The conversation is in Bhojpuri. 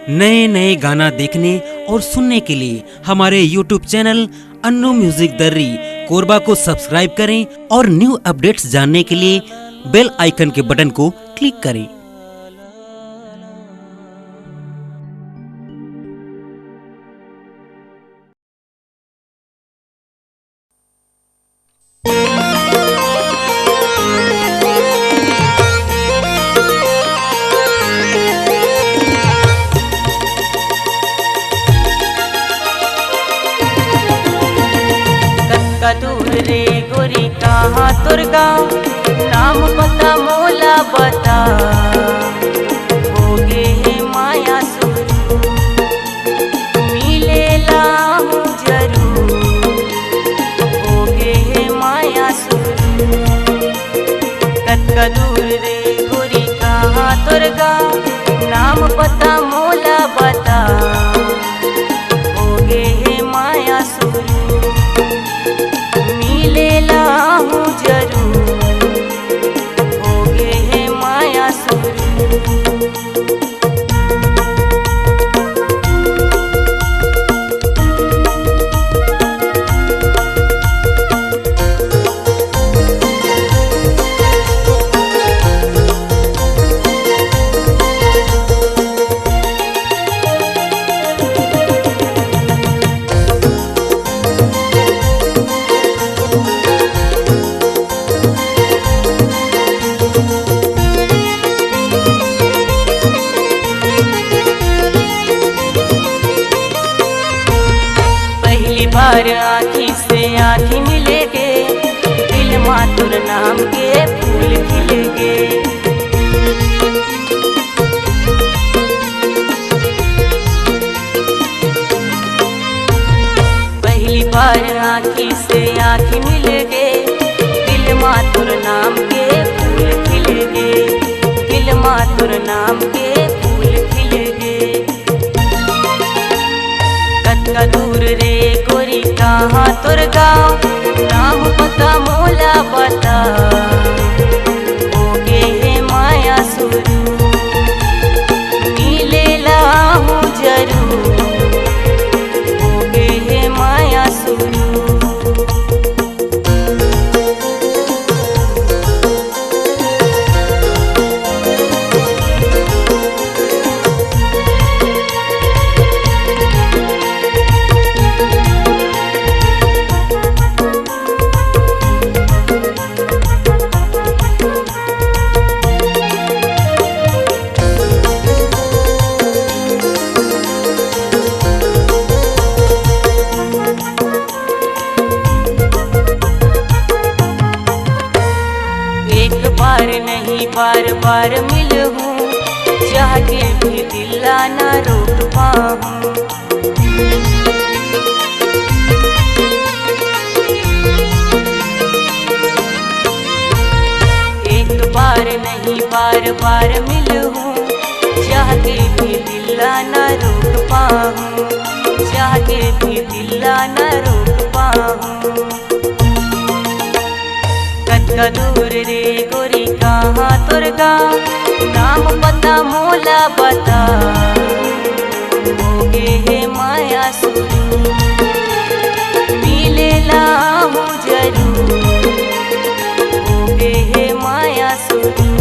नए नए गाना देखने और सुनने के लिए हमारे YouTube चैनल अन्नू म्यूजिक दर्री कोरबा को सब्सक्राइब करें और न्यू अपडेट्स जानने के लिए बेल आइकन के बटन को क्लिक करें। दूर रे गोरी कहाँ तोर गाँव, नाम पता मोला बता। होगे है माया सुरू, मिलेला हूँ जरूर। होगे है माया सुरू, कतका दूर रे गोरी कहाँ तोर गाँव, नाम पता मोला बता। होगे है माया सुरू, मिलेला हूँ जरूर। होगे है माया सुरू। बार आँखी से आँखी मिलेगे, दिल मातुर नाम के फूल खिलेगे। पहली बार आँखी से आँखी मिलेगे, दिल मातुर नाम के फूल खिलेगे। दिल मातुर नाम के फूल खिलेगे। कतका दूर रे गोरी कहाँ तोर गाँव, नाम पता मोला बता। होगे है माया सुरू, मिलेला हूँ जरूर। होगे है माया सुरू। बार नहीं बार बार मिलूं, चाह के भी दिल ना रोक पाऊं। एक बार नहीं बार बार मिलूं, चाह के भी दिल ना रोक पाऊं। चाह के भी दिल ना रोक पाऊं। कतका दूर रे गोरी कहाँ तोर गाँव, नाम पता मोला बता। होगे है माया सुरू, मिलेला हूँ जरूर। होगे है माया सुरू।